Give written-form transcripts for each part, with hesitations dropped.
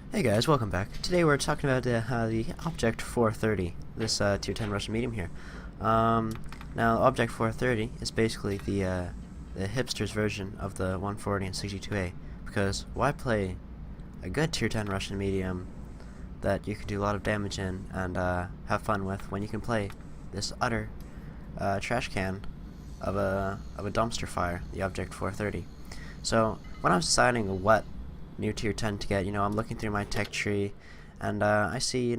Hey guys, welcome back. Today we're talking about the Object 430, this tier 10 Russian medium here. Now Object 430 is basically the hipster's version of the 140 and 62A, because why play a good tier 10 Russian medium that you can do a lot of damage in and have fun with when you can play this utter trash can of a dumpster fire, the Object 430. So when I was deciding what new tier 10 to get, I'm looking through my tech tree, and I see,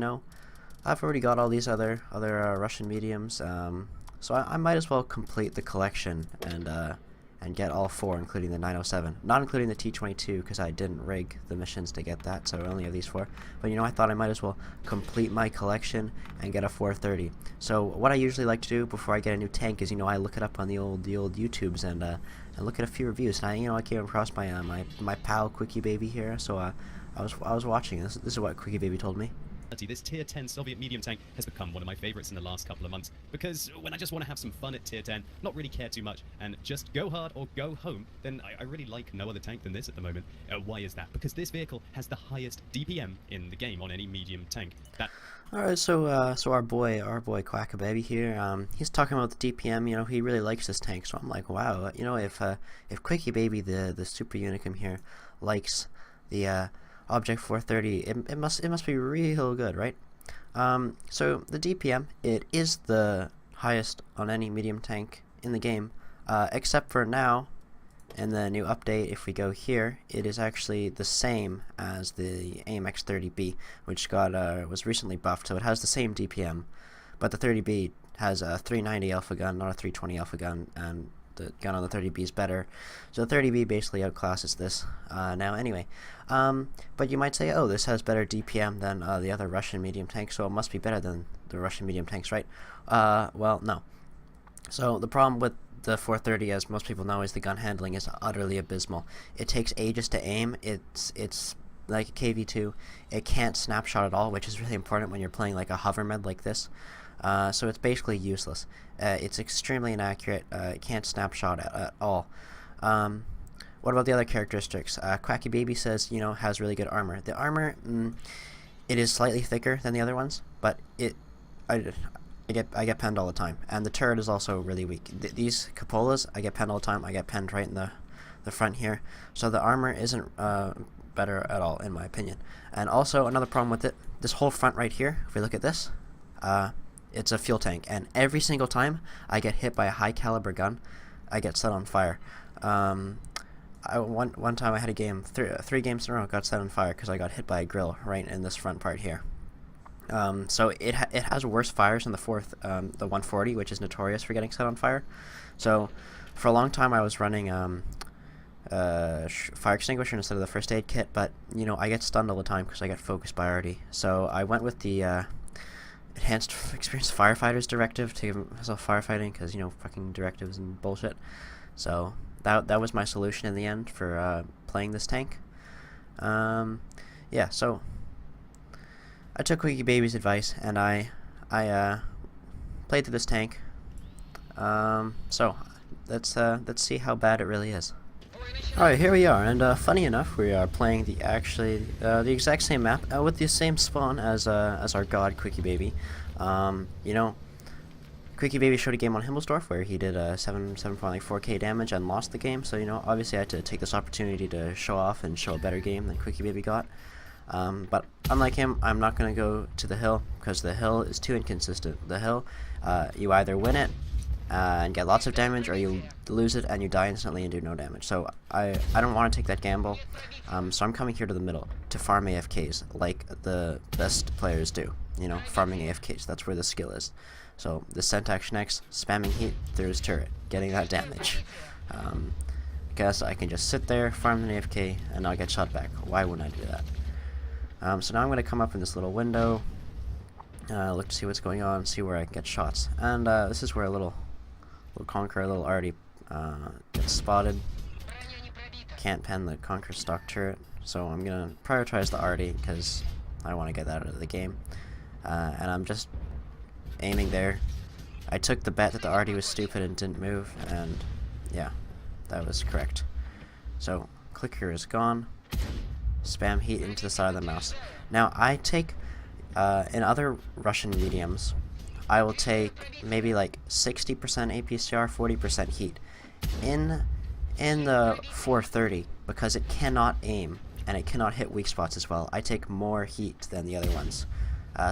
I've already got all these other Russian mediums, so I might as well complete the collection and get all four, including the 907, not including the T22 because I didn't rig the missions to get that, so I only have these four. But I thought I might as well complete my collection and get a 430. So what I usually like to do before I get a new tank is, I look it up on the old YouTubes and look at a few reviews. And I came across my pal QuickyBaby here, so I was watching this. This is what QuickyBaby told me. This tier 10 Soviet medium tank has become one of my favorites in the last couple of months, because when I just want to have some fun at tier 10, not really care too much, and just go hard or go home, then I really like no other tank than this at the moment. Why is that? Because this vehicle has the highest DPM in the game on any medium tank. Alright, so our boy QuickyBaby here, he's talking about the DPM. He really likes this tank, so I'm like, wow, if QuickyBaby, the super unicum here, likes the Object 430, it must be real good, right? So the DPM, it is the highest on any medium tank in the game, except for now. In the new update, if we go here, it is actually the same as the AIM X30B, which was recently buffed, so it has the same DPM, but the 30B has a 390 alpha gun, not a 320 alpha gun, and the gun on the 30B is better. So the 30B basically outclasses this now anyway. But you might say, oh, this has better DPM than the other Russian medium tanks, so it must be better than the Russian medium tanks, right? Well, no. So the problem with the 430, as most people know, is the gun handling is utterly abysmal. It takes ages to aim. It's like a KV2. It can't snapshot at all, which is really important when you're playing like a hover med like this. So it's basically useless. It's extremely inaccurate. It can't snapshot at all. What about the other characteristics? QuickyBaby says, has really good armor. The armor, it is slightly thicker than the other ones, but I get penned all the time. And the turret is also really weak. These cupolas, I get penned all the time. I get penned right in the front here. So the armor isn't better at all, in my opinion. And also, another problem with it, this whole front right here, if we look at this, it's a fuel tank, and every single time I get hit by a high caliber gun, I get set on fire. One time I had a game, three games in a row, got set on fire because I got hit by a grill right in this front part here. So it has worse fires than the 140, which is notorious for getting set on fire. So for a long time I was running fire extinguisher instead of the first aid kit, but I get stunned all the time because I get focused by arty. So I went with the Enhanced Experienced Firefighters Directive to give myself firefighting, because fucking directives and bullshit. So that was my solution in the end for playing this tank. Yeah, so I took QuickyBaby's advice and I played through this tank. So let's see how bad it really is. Alright, here we are, and funny enough, we are playing the exact same map with the same spawn as our god QuickyBaby. QuickyBaby showed a game on Himmelsdorf where he did 7.4k damage and lost the game, so obviously I had to take this opportunity to show off and show a better game than QuickyBaby got. But unlike him, I'm not going to go to the hill, because the hill is too inconsistent. The hill, you either win it and get lots of damage, or you lose it and you die instantly and do no damage. So I don't want to take that gamble. So I'm coming here to the middle to farm AFKs like the best players do. Farming AFKs. That's where the skill is. So the Syntax next, spamming heat through his turret, getting that damage. Guess I can just sit there, farm an AFK, and not get shot back. Why wouldn't I do that? So now I'm going to come up in this little window, look to see what's going on, see where I can get shots. And this is where a little Conqueror, a little arty, gets spotted. Can't pen the Conqueror stock turret, so I'm going to prioritize the arty because I want to get that out of the game. And I'm just aiming there. I took the bet that the arty was stupid and didn't move, and yeah, that was correct. So clicker is gone. spam heat into the side of the mouse. Now I take, in other Russian mediums, I will take maybe like 60% APCR, 40% heat. In the 430, because it cannot aim and it cannot hit weak spots as well, I take more heat than the other ones.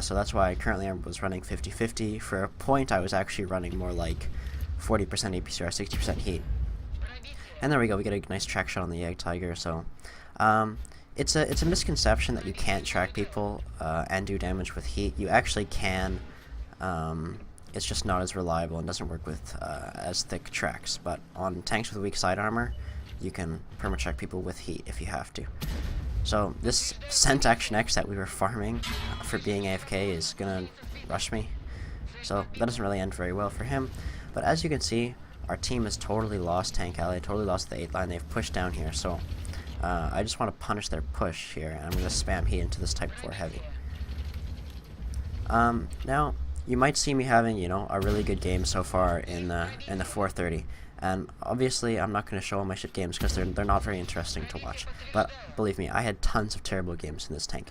So that's why currently I was running 50-50. For a point, I was actually running more like 40% APCR, 60% heat. And there we go, we get a nice track shot on the Egg Tiger. So it's a misconception that you can't track people and do damage with heat. You actually can. It's just not as reliable and doesn't work with as thick tracks. But on tanks with weak side armor, you can perma-track people with heat if you have to. So this Scent Action X that we were farming for being AFK is gonna rush me. So that doesn't really end very well for him. But as you can see, our team has totally lost Tank Alley, totally lost the 8 line. They've pushed down here. So I just want to punish their push here, and I'm gonna spam heat into this Type 4 heavy. Now you might see me having, you know, a really good game so far in the 430. And obviously, I'm not going to show all my shit games because they're not very interesting to watch. But believe me, I had tons of terrible games in this tank.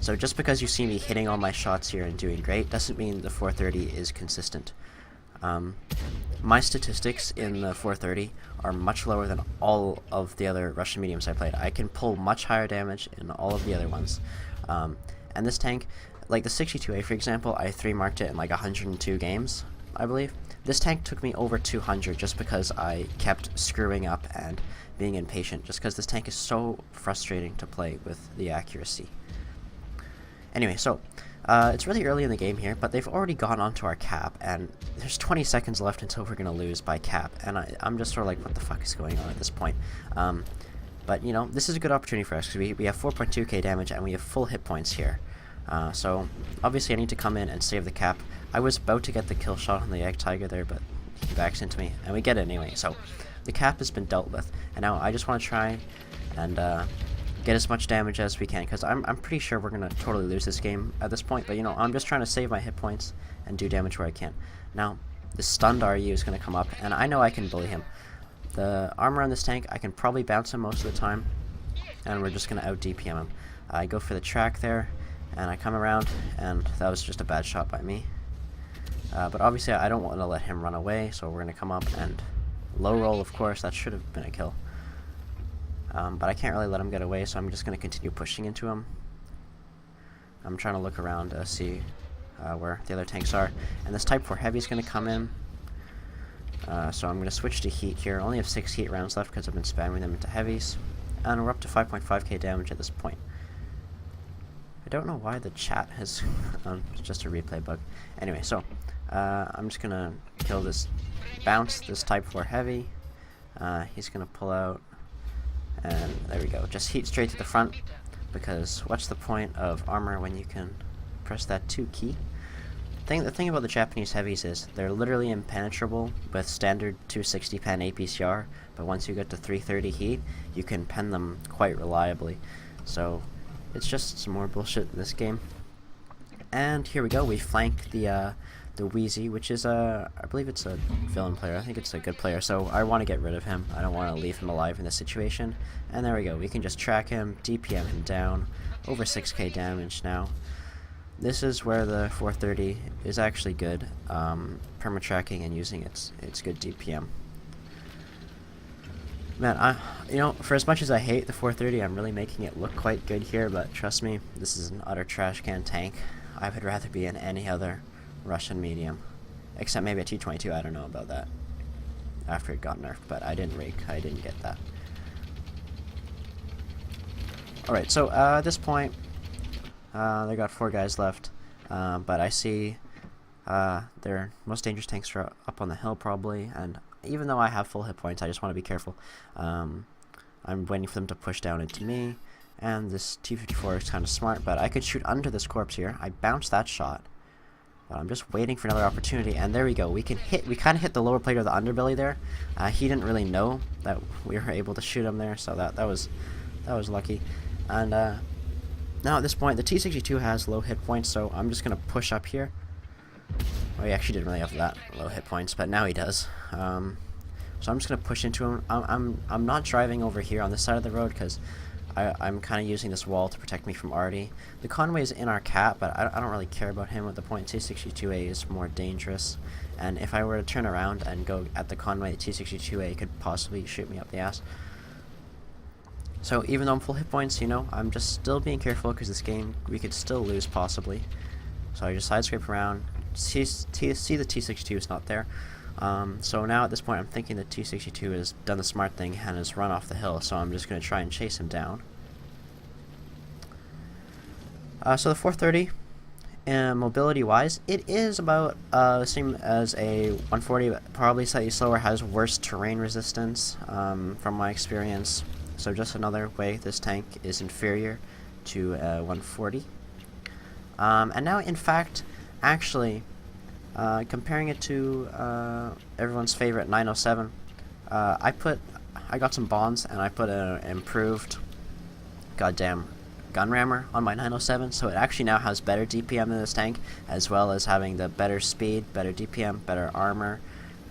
So just because you see me hitting all my shots here and doing great doesn't mean the 430 is consistent. My statistics in the 430 are much lower than all of the other Russian mediums I played. I can pull much higher damage in all of the other ones. And this tank, like the 62A for example, I 3-marked it in like 102 games, I believe. This tank took me over 200 just because I kept screwing up and being impatient, just because this tank is so frustrating to play with the accuracy. Anyway, so it's really early in the game here, but they've already gone onto our cap, and there's 20 seconds left until we're going to lose by cap, and I'm just sort of like, what the fuck is going on at this point? But, you know, this is a good opportunity for us, because we have 4.2k damage, and we have full hit points here. So, obviously I need to come in and save the cap. I was about to get the kill shot on the Egg Tiger there, but he backs into me, and we get it anyway. So, the cap has been dealt with, and now I just want to try and get as much damage as we can, because I'm pretty sure we're going to totally lose this game at this point, but you know, I'm just trying to save my hit points and do damage where I can. Now, the stunned RU is going to come up, and I know I can bully him. The armor on this tank, I can probably bounce him most of the time, and we're just going to out-DPM him. I go for the track there, and I come around, and that was just a bad shot by me. But obviously I don't want to let him run away, so we're going to come up and low roll, of course. That should have been a kill. But I can't really let him get away, so I'm just going to continue pushing into him. I'm trying to look around to see where the other tanks are. And this Type 4 Heavy is going to come in. So I'm going to switch to heat here. I only have 6 heat rounds left because I've been spamming them into heavies. And we're up to 5.5k damage at this point. I don't know why the chat has... it's just a replay bug. Anyway, so I'm just going to kill this... bounce this Type 4 Heavy. He's going to pull out... and there we go. Just heat straight to the front, because what's the point of armor when you can press that 2 key? The thing about the Japanese heavies is they're literally impenetrable with standard 260 pen APCR, but once you get to 330 heat, you can pen them quite reliably. So it's just some more bullshit in this game. And here we go. We flank the Wheezy, which is I believe it's a villain player. I think it's a good player, so I want to get rid of him. I don't want to leave him alive in this situation. And there we go. We can just track him, DPM him down, over 6k damage now. This is where the 430 is actually good, perma-tracking and using its good DPM. Man, you know, for as much as I hate the 430, I'm really making it look quite good here, but trust me, this is an utter trash can tank. I would rather be in any other Russian medium, except maybe a T-22. I don't know about that after it got nerfed, but I didn't get that. Alright, so at this point, they got 4 guys left, but I see their most dangerous tanks are up on the hill probably, and even though I have full hit points, I just want to be careful. I'm waiting for them to push down into me, and this T-54 is kind of smart, but I could shoot under this corpse here. I bounced that shot, but I'm just waiting for another opportunity, and there we go. We kind of hit the lower plate of the underbelly there. He didn't really know that we were able to shoot him there, so that was lucky. And now at this point, the T-62 has low hit points, so I'm just gonna push up here. Oh, he actually didn't really have that low hit points, but now he does. So I'm just gonna push into him. I'm not driving over here on this side of the road because I'm kind of using this wall to protect me from Artie. The Conway is in our cap, but I don't really care about him at the point. T62A is more dangerous, and if I were to turn around and go at the Conway, T62A could possibly shoot me up the ass. So even though I'm full hit points, you know, I'm just still being careful because this game we could still lose possibly. So I just side scrape around. See the T62 is not there. So now at this point I'm thinking the T62 has done the smart thing and has run off the hill, so I'm just going to try and chase him down. So the 430, mobility wise, it is about the same as a 140, but probably slightly slower, has worse terrain resistance from my experience. So just another way this tank is inferior to 140. And now in fact, actually, comparing it to everyone's favorite 907, I got some bonds and I put an improved goddamn gun rammer on my 907, so it actually now has better DPM than this tank, as well as having the better speed, better DPM, better armor,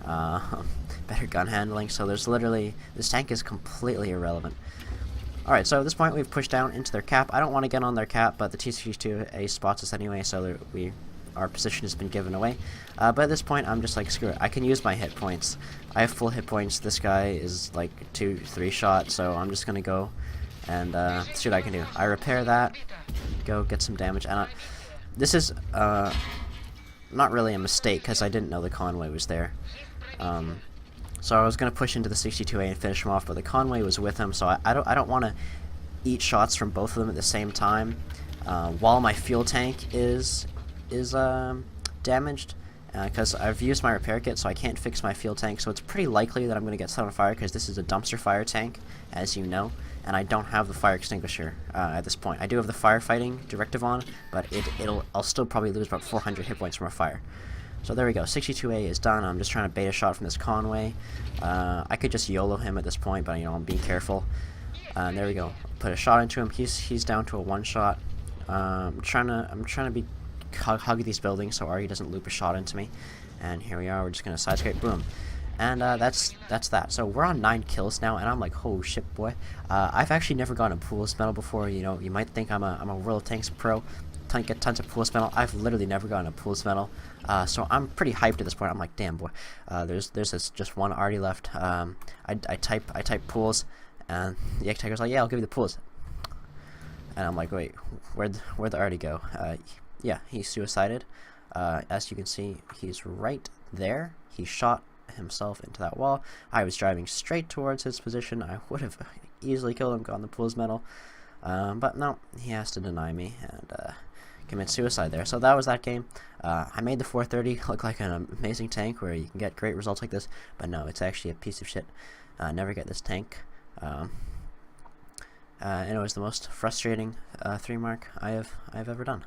better gun handling. So there's literally, this tank is completely irrelevant. Alright, so at this point we've pushed down into their cap. I don't want to get on their cap, but the T62A spots us anyway, so our position has been given away. But at this point, I'm just like, screw it. I can use my hit points. I have full hit points. This guy is like 2-3 shot, so I'm just gonna go and see what I can do. I repair that, go get some damage, and this is not really a mistake because I didn't know the Conway was there. So I was gonna push into the 62A and finish him off, but the Conway was with him, so I don't want to eat shots from both of them at the same time while my fuel tank is damaged, because I've used my repair kit, so I can't fix my fuel tank. So it's pretty likely that I'm going to get set on fire because this is a dumpster fire tank, as you know, and I don't have the fire extinguisher at this point. I do have the firefighting directive on, but I'll still probably lose about 400 hit points from a fire. So there we go. 62A is done. I'm just trying to bait a shot from this Conway. I could just YOLO him at this point, but you know, I'm being careful. And there we go. Put a shot into him. He's down to a one shot. I'm trying to hug these buildings so Artie doesn't loop a shot into me. And here we are. We're just gonna side scrape. Boom. And that's that. So we're on 9 kills now, and I'm like, oh shit, boy. I've actually never gotten a pools medal before. You know, you might think I'm a World of Tanks pro. Get tons of pools medal. I've literally never gotten a pools medal. So I'm pretty hyped at this point. I'm like, damn, boy. There's just one Artie left. I type pools, and the X-Tiger's like, yeah, I'll give you the pools. And I'm like, wait, where'd the Artie go? Yeah, he suicided. As you can see, he's right there. He shot himself into that wall. I was driving straight towards his position. I would have easily killed him, gotten the pools medal. But no, he has to deny me and commit suicide there. So that was that game. I made the 430 look like an amazing tank where you can get great results like this, but no, it's actually a piece of shit. Never get this tank. And it was the most frustrating 3 mark I've ever done.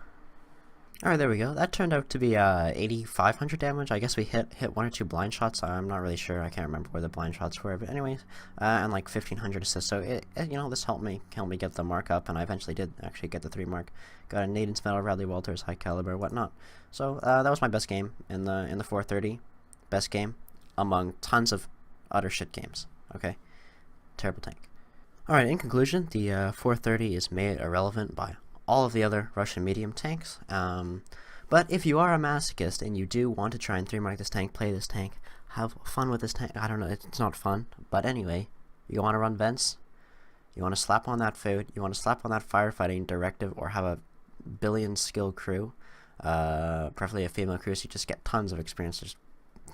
Alright, there we go. That turned out to be 8,500 damage. I guess we hit 1 or 2 blind shots. I'm not really sure. I can't remember where the blind shots were. But anyways, and like 1,500 assists. So you know, this helped me get the mark up, and I eventually did actually get the 3 mark. Got a Naden's Medal, Radley Walters, high caliber, whatnot. So that was my best game in the 430. Best game among tons of utter shit games. Okay, terrible tank. Alright, in conclusion, the 430 is made irrelevant by all of the other Russian medium tanks. But if you are a masochist and you do want to try and 3-mark this tank, play this tank, have fun with this tank. I don't know, it's not fun, but anyway, you want to run vents, you want to slap on that food, you want to slap on that firefighting directive, or have a billion skill crew, preferably a female crew, so you just get tons of experience, just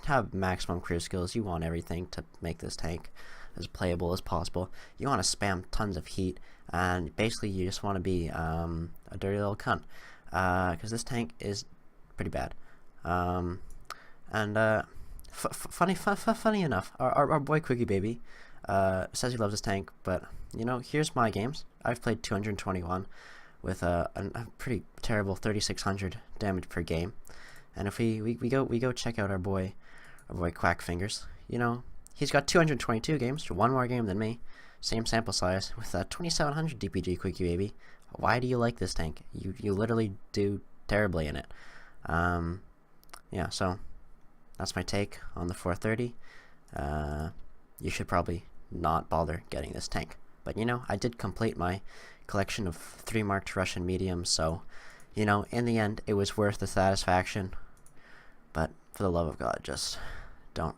have maximum crew skills. You want everything to make this tank as playable as possible. You want to spam tons of heat, and basically you just want to be a dirty little cunt, because this tank is pretty bad. Funny enough, our boy QuickyBaby says he loves this tank, but you know, here's my games. I've played 221 with a pretty terrible 3,600 damage per game, and if we go check out our boy Quackfingers, you know, he's got 222 games, 1 more game than me. Same sample size with 2,700 DPG QuickyBaby. Why do you like this tank? You literally do terribly in it. Yeah, so that's my take on the 430. You should probably not bother getting this tank. But you know, I did complete my collection of 3 marked Russian mediums, so you know, in the end, it was worth the satisfaction. But for the love of God, just don't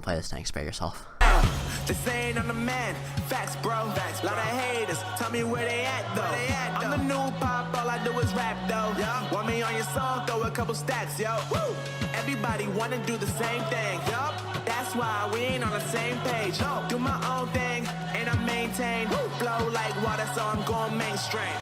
play this tank. Spare yourself. They saying I'm the man, facts bro, lot of haters, tell me where they at though, I'm the new pop, all I do is rap though, want me on your song, throw a couple stacks, yo, woo. Everybody wanna do the same thing, yup, that's why we ain't on the same page, do my own thing, and I maintain, flow like water, so I'm going mainstream.